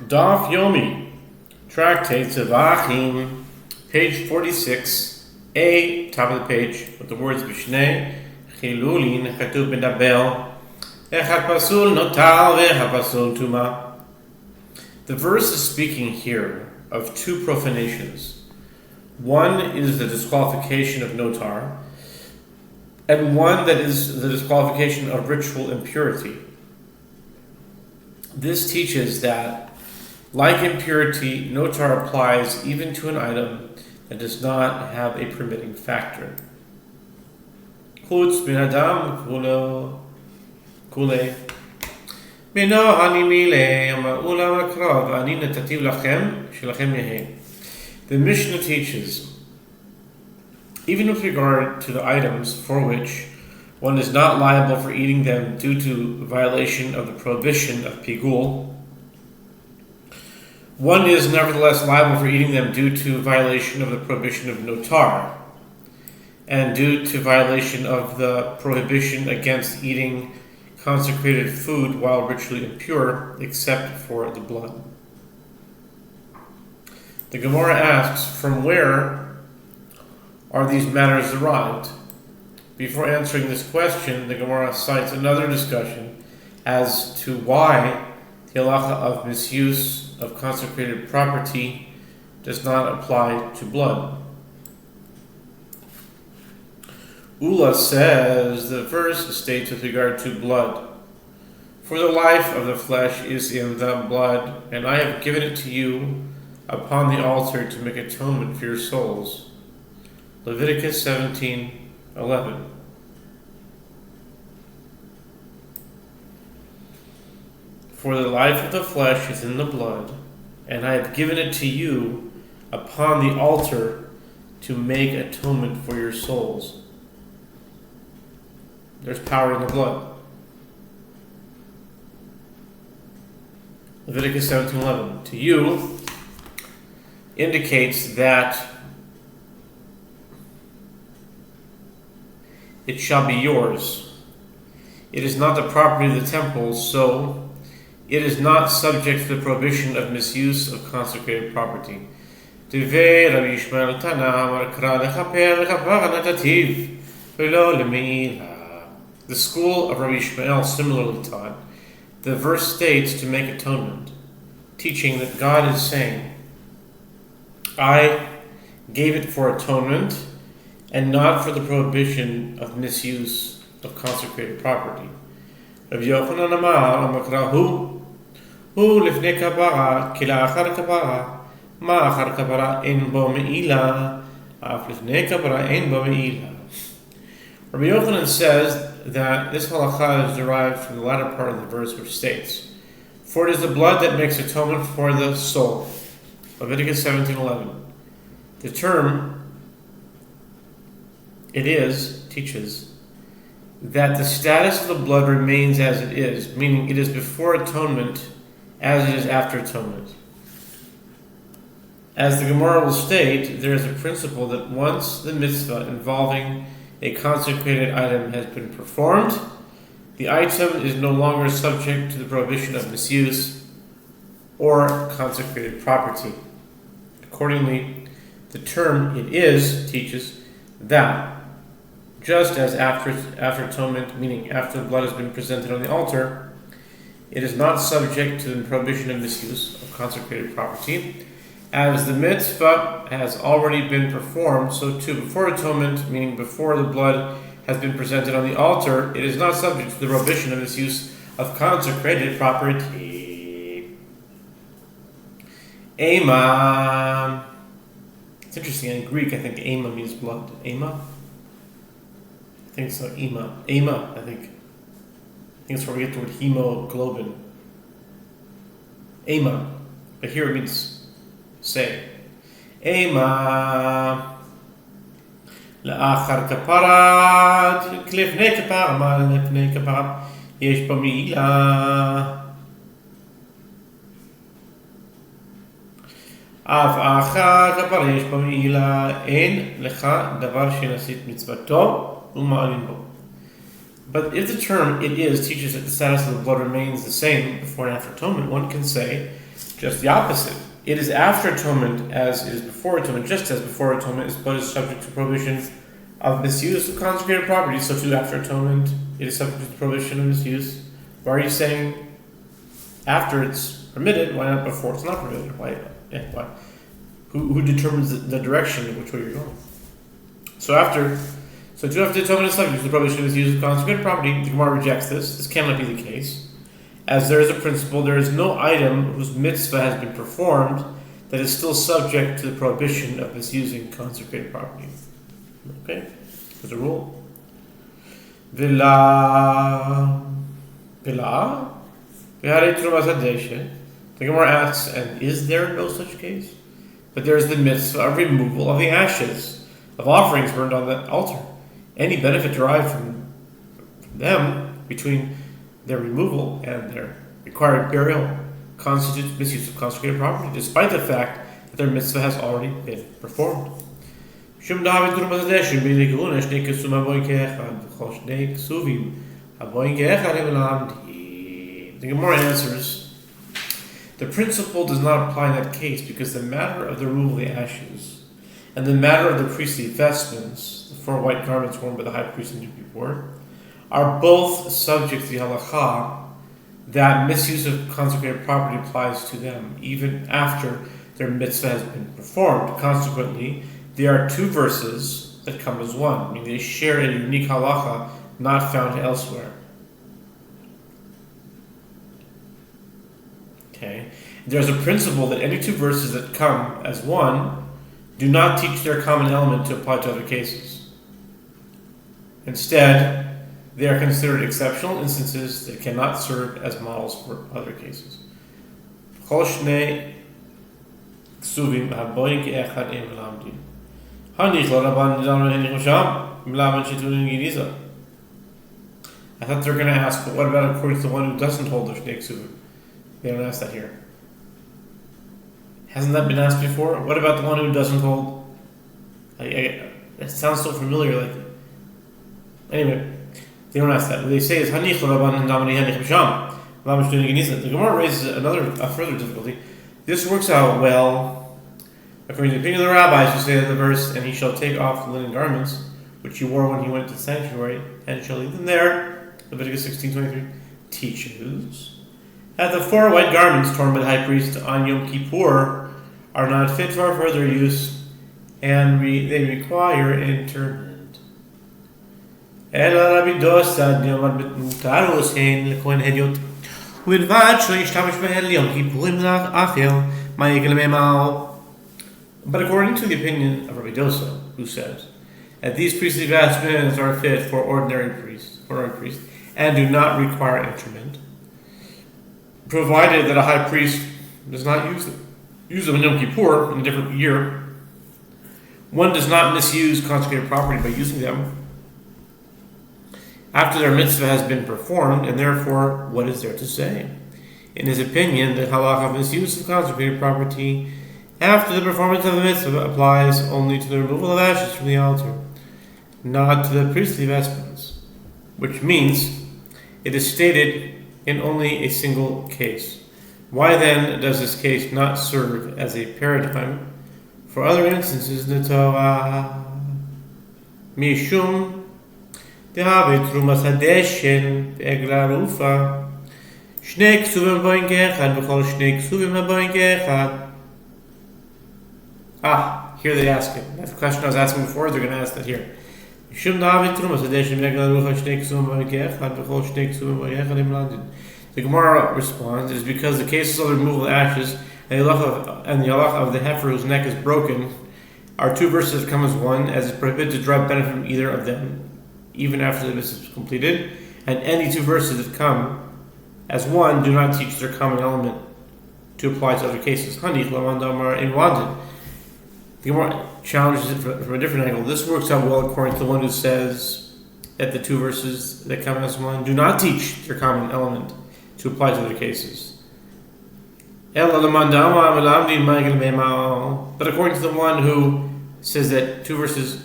Daf Yomi, Tractate Zevachim, page 46, A, top of the page, with the words Vishnei, Chilulin, Chatub Medabel, Echad Pasul Notal, Echad Pasul Tuma. The verse is speaking here of two profanations. One is the disqualification of notar, and one that is the disqualification of ritual impurity. This teaches that, like impurity, notar applies even to an item that does not have a permitting factor. Chutz bin Adam kule Bino ani mile ulam akrav ani natativ lachem shelachem yehe. The Mishnah teaches, even with regard to the items for which one is not liable for eating them due to violation of the prohibition of pigul, one is nevertheless liable for eating them due to violation of the prohibition of notar, and due to violation of the prohibition against eating consecrated food while ritually impure, except for the blood. The Gemara asks, from where are these matters derived? Before answering this question, the Gemara cites another discussion as to why the halacha of misuse of consecrated property does not apply to blood. Ula says the verse states with regard to blood, "For the life of the flesh is in the blood, and I have given it to you upon the altar to make atonement for your souls." Leviticus 17:11. "For the life of the flesh is in the blood, and I have given it to you upon the altar to make atonement for your souls." There's power in the blood. Leviticus 17:11. To you indicates that it shall be yours. It is not the property of the temple, so it is not subject to the prohibition of misuse of consecrated property. The school of Rabbi Ishmael similarly taught, the verse states to make atonement, teaching that God is saying, I gave it for atonement and not for the prohibition of misuse of consecrated property. Rabbi Yochanan Amar Amakrahu Hu lifnei kapara kila achar kapara ma achar kapara ein bo meila af lifnei kapara ein bo meila. Rabbi Yochanan says that this halakha is derived from the latter part of the verse, which states, "For it is the blood that makes atonement for the soul." Leviticus 17:11. The term "it is" teaches that the status of the blood remains as it is, meaning it is before atonement as it is after atonement. As the Gemara will state, there is a principle that once the mitzvah involving a consecrated item has been performed, the item is no longer subject to the prohibition of misuse or consecrated property. Accordingly, the term "it is" teaches that just as after atonement, meaning after the blood has been presented on the altar, it is not subject to the prohibition of misuse of consecrated property. As the mitzvah has already been performed, so too before atonement, meaning before the blood has been presented on the altar, it is not subject to the prohibition of misuse of consecrated property. Ema. It's interesting, in Greek I think ema means blood. Ema? I think so, ema. Ema, I think it's where we get the word hemoglobin. Ema. But here it means say. Ema לאחר כפרה, לפני כפרה, מה לפני כפרה? יש פה מילה. אף אחר כפרה יש פה מילה, אין לך דבר שנעשית מצוותו ומעלים בו. But if the term "it is" teaches that the status of the blood remains the same before and after atonement, one can say, Just the opposite. It is after atonement as it is before atonement, just as before atonement is subject to prohibition of misuse of consecrated property, so too after atonement it is subject to the prohibition of misuse. Why are you saying after it's permitted? Why not before it's not permitted? Why? Who determines the direction in which way you're going? So too after atonement is subject to the prohibition of misuse of consecrated property. The Gemara rejects this. This cannot be the case. As there is a principle, there is no item whose mitzvah has been performed that is still subject to the prohibition of misusing consecrated property. Okay? There's a rule. The Gemara asks, and is there no such case? But there is the mitzvah of removal of the ashes of offerings burned on the altar. Any benefit derived from them between their removal and their required burial constitutes misuse of consecrated property, despite the fact that their mitzvah has already been performed. The Gemara answers, the principle does not apply in that case because the matter of the removal of the ashes and the matter of the priestly vestments, the 4 white garments worn by the high priest and Yom Kippur, are both subject to the halakha that misuse of consecrated property applies to them even after their mitzvah has been performed. Consequently, there are 2 verses that come as one, meaning they share a unique halakha not found elsewhere. Okay. There's a principle that any 2 verses that come as one do not teach their common element to apply to other cases. Instead, they are considered exceptional instances that cannot serve as models for other cases. I thought they were going to ask, but what about according to the one who doesn't hold the Shnei Ksuvim? They don't ask that here. Hasn't that been asked before? What about the one who doesn't hold? It sounds so familiar. Anyway, they don't ask that. What they say is Hanich Rabban and Damani Hanich B'Sham. The Gemara raises a further difficulty. This works out well according to the opinion of the rabbis who say in the verse, and he shall take off the linen garments which he wore when he went to the sanctuary and shall leave them there. Leviticus 16:23 teaches that the 4 white garments torn by the high priest on Yom Kippur are not fit for further use and they require interment. But according to the opinion of Rabbi Dosa, who says that these priestly vestments are fit for ordinary priests, and do not require interment, provided that a high priest does not use them in Yom Kippur in a different year, one does not misuse consecrated property by using them after their mitzvah has been performed, and therefore, what is there to say? In his opinion, the halakha of misuse of consecrated property after the performance of the mitzvah applies only to the removal of ashes from the altar, not to the priestly vestments, which means it is stated in only a single case. Why then does this case not serve as a paradigm for other instances in the Torah? Mishum dehave trumas hadeshen ve'egla rufa shnei ksuvim haboin ke'echad v'chol shnei ksuvim haboin ke'echad. Here they ask it. That's the question I was asking before. They're going to ask that here. The Gemara responds, it is because the cases of the removal of ashes and the halakha of the heifer whose neck is broken are 2 verses that come as one, as it's prohibited to derive benefit from either of them, even after the mitzvah is completed, and any 2 verses that come as one do not teach their common element to apply to other cases. The Gemara challenges it from a different angle. This works out well according to the one who says that the 2 verses that come as one do not teach their common element to apply to other cases. But according to the one who says that 2 verses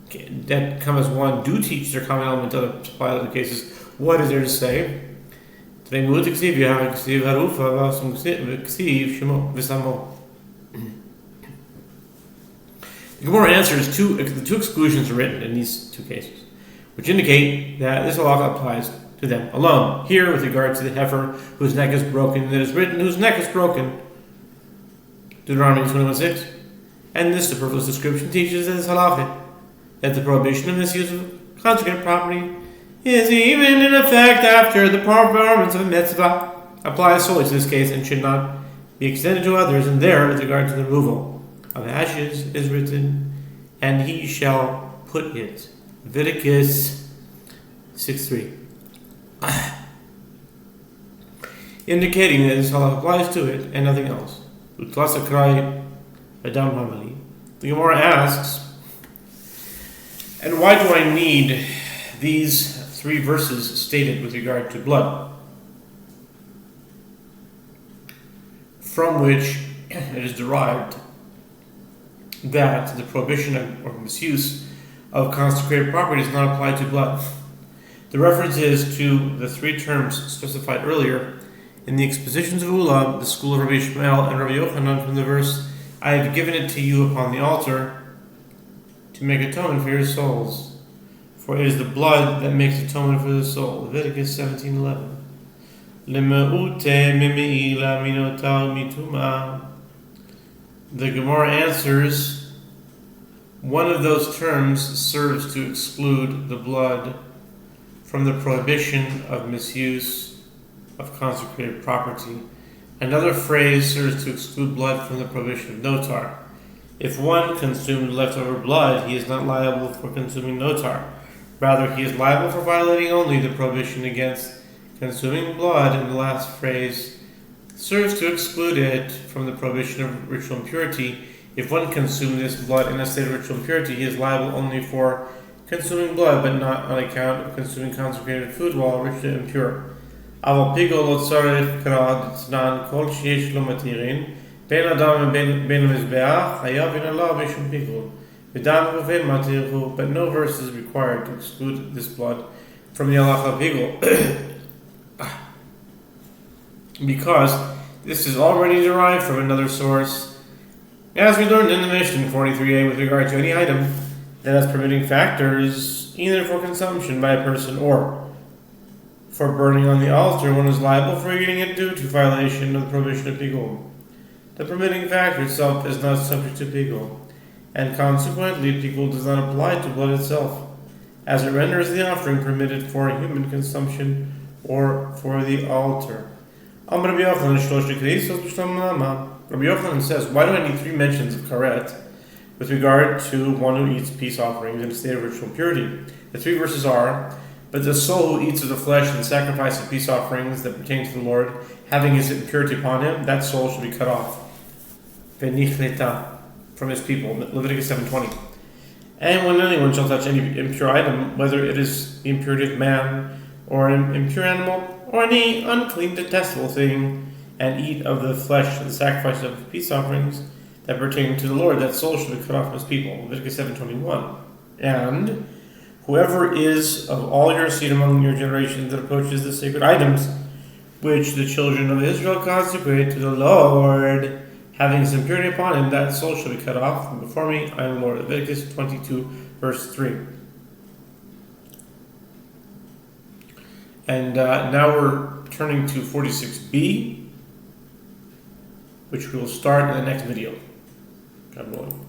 that come as one do teach their common element to apply to other cases, what is there to say? Today, Mut Ksiv Yahav Ksiv Harufa Vasum Ksiv Shemo Visamo. The Gemara answers the two exclusions are written in these two cases, which indicate that this halacha applies to them alone. Here, with regard to the heifer whose neck is broken, it is written whose neck is broken, Deuteronomy 21:6. And this superfluous description teaches as halacha that the prohibition of misuse of consecrated property is even in effect after the performance of a mitzvah, applies solely to this case and should not be extended to others. And there, with regard to the removal of ashes, is written, and he shall put it. Leviticus 6:3. Indicating that this halacha applies to it and nothing else. The Gemara asks, and why do I need these 3 verses stated with regard to blood? From which it is derived that the prohibition or misuse of consecrated property does not apply to blood. The reference is to the 3 terms specified earlier in the expositions of Ula, the school of Rabbi Ishmael and Rabbi Yochanan, from the verse, I have given it to you upon the altar to make atonement for your souls. For it is the blood that makes atonement for the soul. Leviticus 17:11. The Gemara answers, one of those terms serves to exclude the blood from the prohibition of misuse of consecrated property. Another phrase serves to exclude blood from the prohibition of notar. If one consumed leftover blood, he is not liable for consuming notar. Rather, he is liable for violating only the prohibition against consuming blood, and the last phrase serves to exclude it from the prohibition of ritual impurity. If one consumed this blood in a state of ritual impurity, he is liable only for consuming blood, but not on account of consuming consecrated food while ritually impure. Aval pigo lo tzarech krad tznan kol sheyesh lo matirin ben adam ben mizbeach hayav in Allah mishum pigo v'dam v'ven matirhu. But no verse is required to exclude this blood from the halacha pigo, because this is already derived from another source, as we learned in the Mishnah 43a with regard to any item that has permitting factors, either for consumption by a person or for burning on the altar. One is liable for eating it due to violation of the prohibition of pigul. The permitting factor itself is not subject to pigul, and consequently pigul does not apply to blood itself, as it renders the offering permitted for human consumption or for the altar. Rabbi Yochanan says, why do I need 3 mentions of karet with regard to one who eats peace offerings in a state of ritual purity? The 3 verses are, but the soul who eats of the flesh and sacrifice of peace offerings that pertain to the Lord, having his impurity upon him, that soul shall be cut off from his people. Leviticus 7:20. And when anyone shall touch any impure item, whether it is the impurity of man or an impure animal or any unclean detestable thing, and eat of the flesh and the sacrifice of peace offerings that pertain to the Lord, that soul shall be cut off from his people. Leviticus 7:21. And whoever is of all your seed among your generations that approaches the sacred items which the children of Israel consecrate to the Lord, having his impurity upon him, that soul shall be cut off from before me. I am the Lord. Leviticus 22, verse 3. And now we're turning to 46b, which we will start in the next video. God willing.